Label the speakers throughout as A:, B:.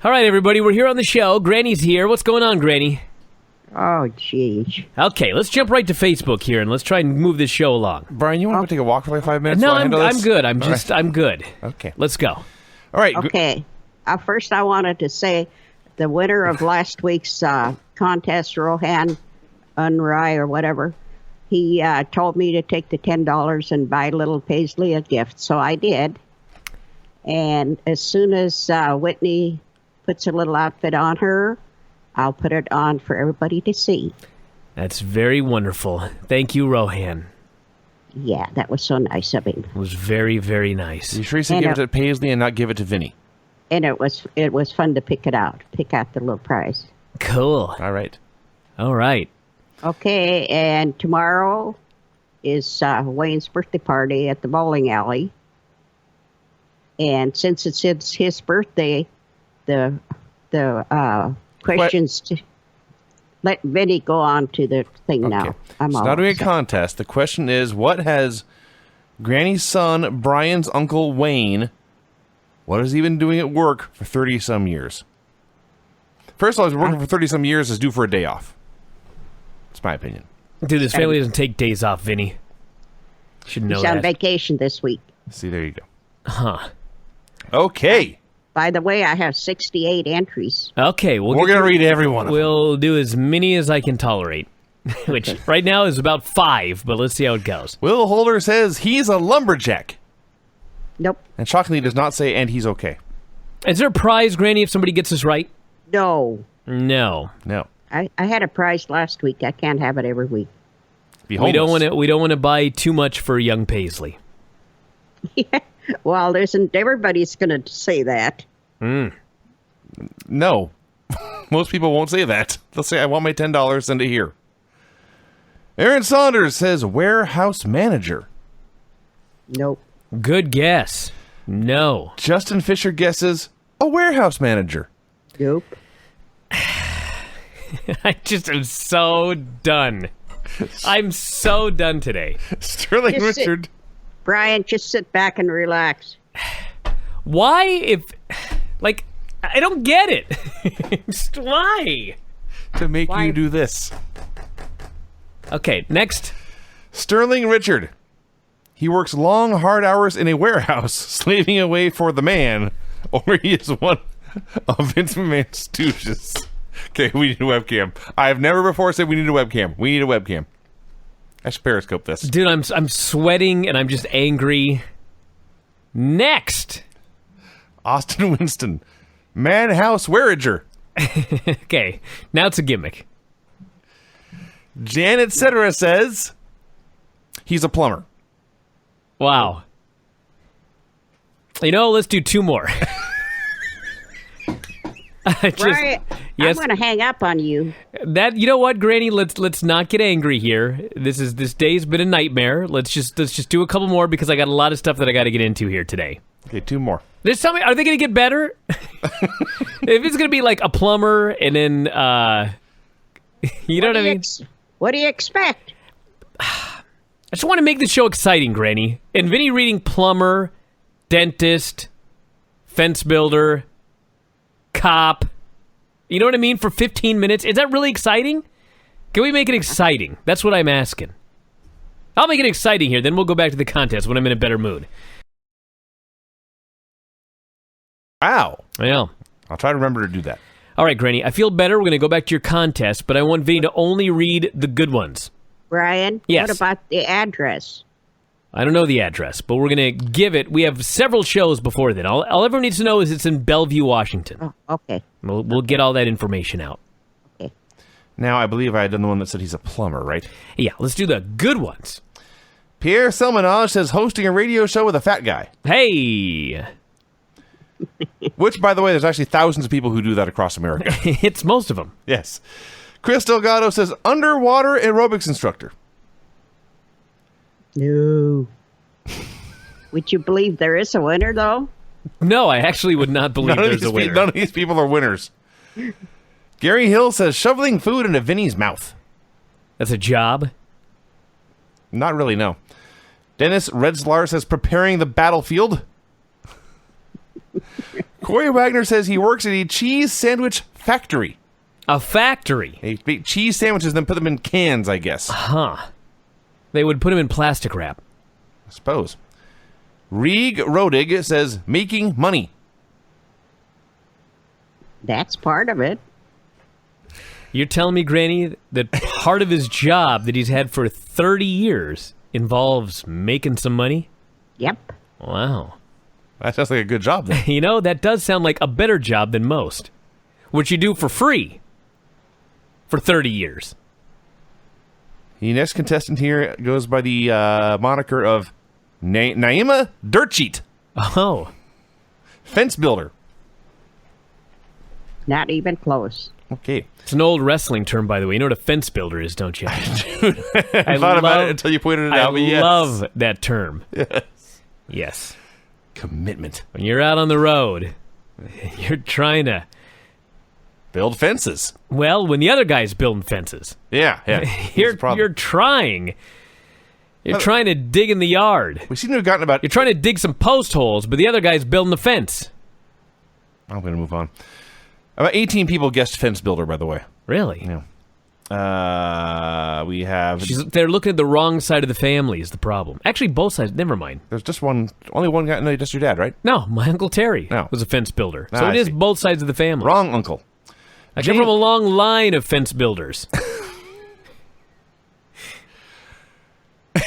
A: All right, everybody, we're here on the show. Granny's here. What's going on, Granny?
B: Oh, jeez.
A: Okay, let's jump right to Facebook here and let's try and move this show along.
C: Brian, you want to take a walk for like 5 minutes?
A: No,
C: while I
A: I'm
C: handle this?
A: good. I'm good.
C: Okay.
A: Let's go.
C: All right.
B: Okay. First, I wanted to say the winner of last week's contest, Rohan Unrai or whatever, he told me to take the $10 and buy little Paisley a gift. So I did. And as soon as Whitney puts a little outfit on her, I'll put it on for everybody to see.
A: That's very wonderful. Thank you, Rohan.
B: Yeah, that was so nice of him.
A: It was very, very nice.
C: You sure you said give it to Paisley and not give it to Vinny?
B: And it was fun to pick out the little prize.
A: Cool.
C: All right.
B: Okay, and tomorrow is Wayne's birthday party at the bowling alley. And since it's his birthday, the questions to let Vinny go on to the thing now.
C: It's not doing a contest. The question is, what has Granny's son, Brian's uncle Wayne, what has he been doing at work for 30-some years? First of all, he's been working for 30-some years is due for a day off. That's my opinion.
A: Dude, this family doesn't take days off, Vinny. Should know
B: He's
A: that.
B: on vacation this week.
C: See, there you go.
A: Huh.
C: Okay.
B: By the way, I have 68 entries.
A: Okay,
C: we're going to read every one of them.
A: We'll do as many as I can tolerate, which right now is about 5, but let's see how it goes.
C: Will Holder says he's a lumberjack.
B: Nope.
C: And shockingly does not say, and he's okay.
A: Is there a prize, Granny, if somebody gets this right?
B: No.
A: No.
B: I had a prize last week. I can't have it every week.
A: We don't want to buy too much for young Paisley.
B: Yeah. Well, everybody's going to say that.
C: No. Most people won't say that. They'll say, I want my $10, send it here. Aaron Saunders says, warehouse manager.
B: Nope.
A: Good guess. No.
C: Justin Fisher guesses, a warehouse manager.
B: Nope.
A: I just am so done. I'm so done today.
C: Sterling Richard.
B: Brian, just sit back and relax.
A: Why I don't get it. Just why?
C: To make you do this.
A: Okay, next.
C: Sterling Richard. He works long, hard hours in a warehouse, slaving away for the man, or he is one of Vince McMahon's stooges. Okay, we need a webcam. I have never before said we need a webcam. We need a webcam. I should Periscope this.
A: Dude, I'm sweating and I'm just angry. Next.
C: Austin Winston. Madhouse Wearager.
A: Okay, now it's a gimmick.
C: Janet Cetera says he's a plumber.
A: Wow. Let's do 2 more.
B: Brian,
A: yes.
B: I'm going to hang up on you.
A: You know what, Granny? Let's not get angry here. This day's been a nightmare. Let's just do a couple more because I got a lot of stuff that I got to get into here today.
C: Okay, 2 more.
A: Just tell me, are they going to get better? If it's going to be like a plumber and then, you know what I mean?
B: What do you expect?
A: I just want to make the show exciting, Granny. And Vinny reading plumber, dentist, fence builder, cop. You know what I mean? For 15 minutes. Is that really exciting? Can we make it exciting? That's what I'm asking. I'll make it exciting here. Then we'll go back to the contest when I'm in a better mood.
C: Wow.
A: Yeah.
C: I'll try to remember to do that.
A: All right, Granny. I feel better. We're going to go back to your contest, but I want Vinny to only read the good ones.
B: Brian,
A: yes.
B: What about the address?
A: I don't know the address, but we're going to give it. We have several shows before then. All everyone needs to know is it's in Bellevue, Washington.
B: Oh, okay.
A: We'll get all that information out.
B: Okay.
C: Now, I believe I had done the one that said he's a plumber, right?
A: Yeah, let's do the good ones.
C: Pierre Selmanage says hosting a radio show with a fat guy.
A: Hey!
C: Which, by the way, there's actually thousands of people who do that across America.
A: It's most of them.
C: Yes. Chris Delgado says underwater aerobics instructor.
B: No. Would you believe there is a winner, though?
A: No, I actually would not believe there's a winner.
C: None of these people are winners. Gary Hill says shoveling food into Vinny's mouth.
A: That's a job?
C: Not really, no. Dennis Redslar says preparing the battlefield. Corey Wagner says he works at a cheese sandwich factory.
A: A factory?
C: They make cheese sandwiches, then put them in cans, I guess.
A: Huh. They would put them in plastic wrap.
C: I suppose. Rieg Rodig says making money.
B: That's part of it.
A: You're telling me, Granny, that part of his job that he's had for 30 years involves making some money?
B: Yep.
A: Wow.
C: That sounds like a good job, then.
A: You know, that does sound like a better job than most. Which you do for free for 30 years.
C: The next contestant here goes by the moniker of Naima Dirtcheat.
A: Oh.
C: Fence builder.
B: Not even close.
C: Okay.
A: It's an old wrestling term, by the way. You know what a fence builder is, don't you?
C: I thought about it until you pointed it out. But yes.
A: Love that term. Yes.
C: Commitment.
A: When you're out on the road, you're trying to...
C: Build fences.
A: Well, when the other guy's building fences.
C: Yeah.
A: You're trying. You're trying to dig in the yard.
C: We seem to have gotten about...
A: You're trying to dig some post holes, but the other guy's building the fence.
C: I'm going to move on. About 18 people guessed fence builder, by the way.
A: Really?
C: Yeah. We have...
A: They're looking at the wrong side of the family is the problem. Actually, both sides. Never mind.
C: There's just one... Only one guy... No, just your dad, right?
A: No, my Uncle Terry
C: No.
A: was a fence builder.
C: Ah,
A: So
C: I
A: it is
C: see.
A: both sides of the family.
C: Wrong uncle.
A: I come from a long line of fence builders. Do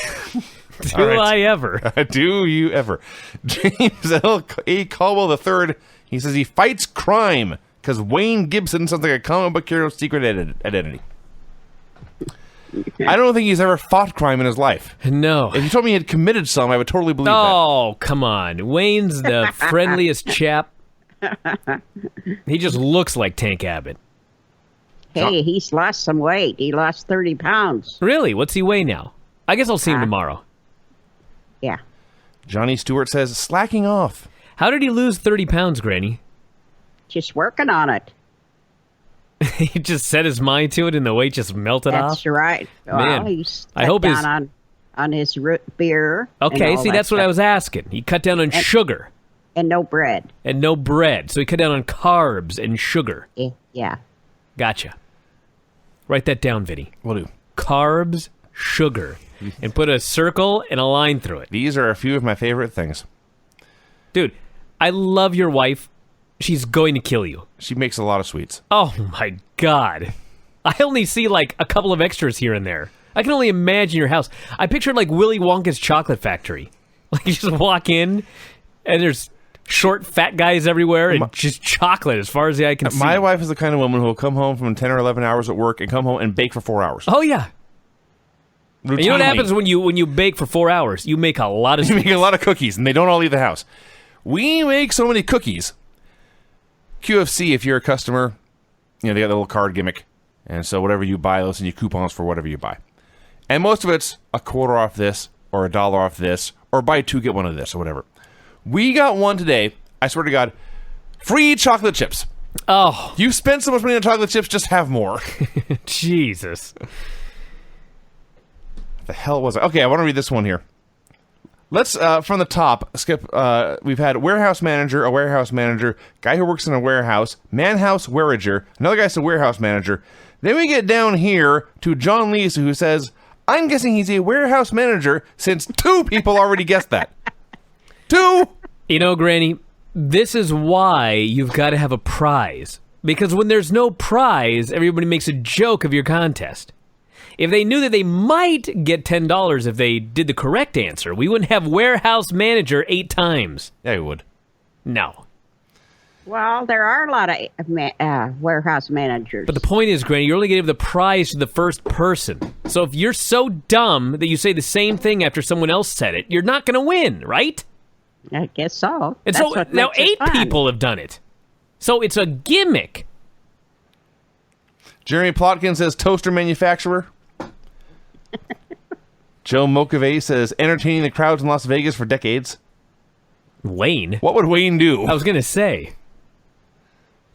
C: All right.
A: I ever?
C: Do you ever? James L. A. Caldwell III, he says he fights crime because Wayne Gibson sounds like a comic book hero's secret identity. I don't think he's ever fought crime in his life.
A: No.
C: If you told me he had committed some, I would totally believe that.
A: Oh, come on. Wayne's the friendliest chap. He just looks like Tank Abbott.
B: Hey, he's lost some weight. He lost 30 pounds.
A: Really? What's he weigh now? I guess I'll see him tomorrow.
B: Yeah.
C: Johnny Stewart says slacking off.
A: How did he lose 30 pounds, Granny?
B: Just working on it.
A: He just set his mind to it and the weight just melted off?
B: That's right.
A: Man,
B: Well, he's
A: I hope
B: down on his root beer.
A: Okay,
B: and all
A: see,
B: that
A: that's what
B: stuff.
A: I was asking. He cut down on sugar
B: And no bread.
A: and no bread. So he cut down on carbs and sugar.
B: Yeah.
A: Gotcha. Write that down, Vinny.
C: Will do.
A: Carbs, sugar. And put a circle and a line through it.
C: These are a few of my favorite things.
A: Dude, I love your wife. She's going to kill you.
C: She makes a lot of sweets.
A: Oh, my God. I only see, like, a couple of extras here and there. I can only imagine your house. I pictured, like, Willy Wonka's chocolate factory. Like, you just walk in, and there's short, fat guys everywhere, and just chocolate as far as the eye can see.
C: My wife is the kind of woman who will come home from 10 or 11 hours at work and come home and bake for 4 hours.
A: Oh, yeah. And you know what
C: Routinely.
A: happens when you bake for 4 hours? You make a lot of
C: You make a lot of cookies, and they don't all leave the house. We make so many cookies. QFC, if you're a customer, you know, they got the little card gimmick. And so whatever you buy, they'll send you coupons for whatever you buy. And most of it's a quarter off this, or $1 off this, or buy two, get one of this, or whatever. We got one today, I swear to God, free chocolate chips.
A: Oh,
C: You spent so much money on chocolate chips, just have more.
A: Jesus.
C: The hell was it? Okay, I want to read this one here. Let's, from the top, skip, we've had a warehouse manager, guy who works in a warehouse, manhouse warager, another guy's a warehouse manager. Then we get down here to John Lisa, who says, I'm guessing he's a warehouse manager since 2 people already guessed that. 2!
A: You know, Granny, this is why you've got to have a prize. Because when there's no prize, everybody makes a joke of your contest. If they knew that they might get $10 if they did the correct answer, we wouldn't have warehouse manager 8 times.
C: Yeah, he would.
A: No.
B: Well, there are a lot of warehouse managers.
A: But the point is, Granny, you're only going to give the prize to the first person. So if you're so dumb that you say the same thing after someone else said it, you're not going to win, right?
B: I guess so.
A: And
B: That's
A: so
B: what
A: now
B: makes it
A: 8
B: fun.
A: people have done it. So it's a gimmick.
C: Jeremy Plotkin says toaster manufacturer. Joe Mokave says entertaining the crowds in Las Vegas for decades.
A: Wayne?
C: What would Wayne do?
A: I was going to say.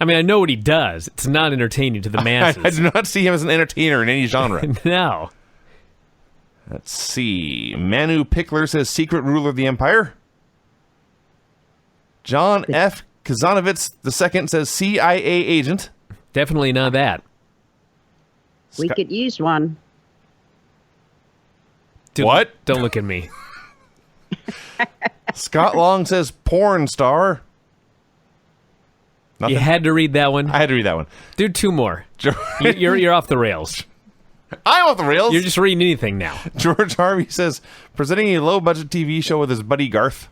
A: I mean, I know what he does. It's not entertaining to the masses.
C: I do not see him as an entertainer in any genre.
A: No.
C: Let's see. Manu Pickler says secret ruler of the empire. John F. Kazanovitz II says CIA agent.
A: Definitely not that.
B: We could use one.
A: Dude,
C: What?
A: Don't look at me.
C: Scott Long says porn star. Nothing.
A: You had to read that one.
C: I had to read that one.
A: Do two more. You're off the rails.
C: I'm off the rails.
A: You're just reading anything now.
C: George Harvey says, presenting a low-budget TV show with his buddy Garth.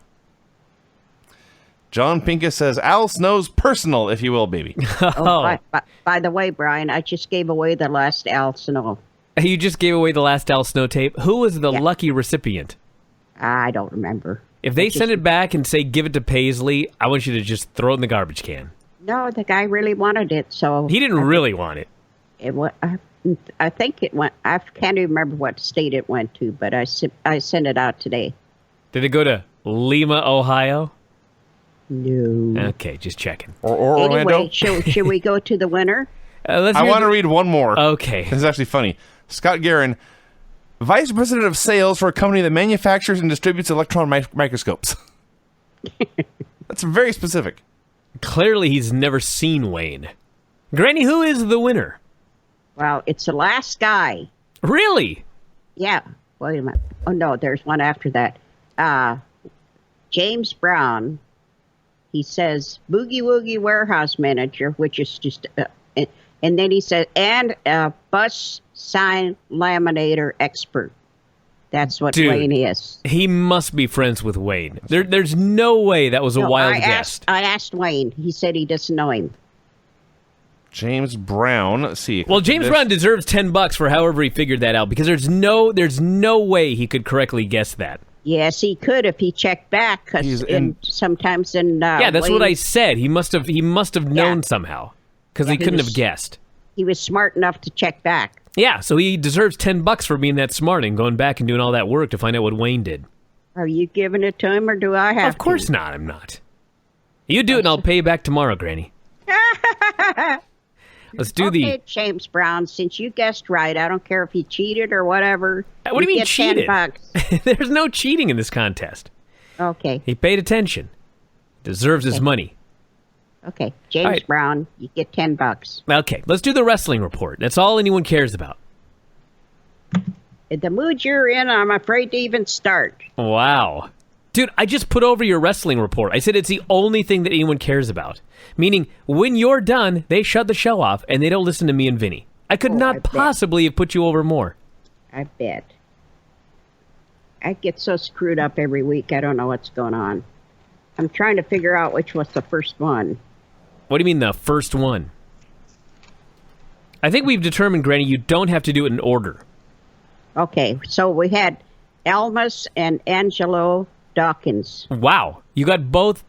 C: John Pincus says, Al Snow's personal, if you will, baby.
A: Oh,
B: By the way, Brian, I just gave away the last Al Snow.
A: you just gave away the last Al Snow tape. Who was the
B: Yeah.
A: lucky recipient?
B: I don't remember.
A: If they send it back and say give it to Paisley, I want you to just throw it in the garbage can.
B: No, the guy really wanted it, so
A: He didn't really want it.
B: it went. I think it went. I can't even remember what state it went to, but I sent it out today.
A: Did it go to Lima, Ohio?
B: No.
A: Okay, just checking.
C: Or Orlando.
B: Anyway, should we go to the winner?
A: Let's
C: I
A: hear
C: want to
A: the-
C: read one more.
A: Okay.
C: This is actually funny. Scott Guerin, Vice President of Sales for a company that manufactures and distributes electron microscopes. That's very specific.
A: Clearly, he's never seen Wayne. Granny, who is the winner?
B: Well, it's the last guy.
A: Really?
B: Yeah. Wait a minute. Oh no, there's one after that. James Brown. He says Boogie Woogie Warehouse Manager, which is just, and then he said, and bus sign laminator expert. That's what
A: Dude.
B: Wayne is.
A: He must be friends with Wayne. There's no way that was a
B: No,
A: wild
B: I
A: guess.
B: asked Wayne. He said he doesn't know him.
C: James Brown. Let's see.
A: Well, James Brown deserves $10 for however he figured that out, because there's no way he could correctly guess that.
B: Yes, he could if he checked back.
C: He's
B: Because sometimes in
A: Yeah, that's what I
B: Wayne,
A: said. He must have known
B: Yeah.
A: somehow, because
B: Yeah,
A: he
B: he
A: couldn't
B: was-
A: have guessed.
B: he was smart enough to check back.
A: Yeah, so he deserves $10 for being that smart and going back and doing all that work to find out what Wayne did.
B: Are you giving it to him, or do I have?
A: Of course not. I'm not. You do it, and I'll pay you back tomorrow, Granny. Let's do
B: Okay, James Brown, since you guessed right, I don't care if he cheated or whatever.
A: What do you mean
B: get
A: cheated?
B: $10.
A: There's no cheating in this contest.
B: Okay,
A: He paid attention. Deserves his money.
B: okay. James
A: All right.
B: Brown, you get $10.
A: Okay, let's do the wrestling report. That's all anyone cares about.
B: In the mood you're in, I'm afraid to even start.
A: Wow. Dude, I just put over your wrestling report. I said it's the only thing that anyone cares about. Meaning, when you're done, they shut the show off and they don't listen to me and Vinny. I could
B: I
A: not
B: bet.
A: possibly have put you over more.
B: I bet. I get so screwed up every week, I don't know what's going on. I'm trying to figure out which was the first one.
A: What do you mean the first one? I think we've determined, Granny, you don't have to do it in order.
B: Okay, so we had Elmas and Angelo Dawkins.
A: Wow. You got both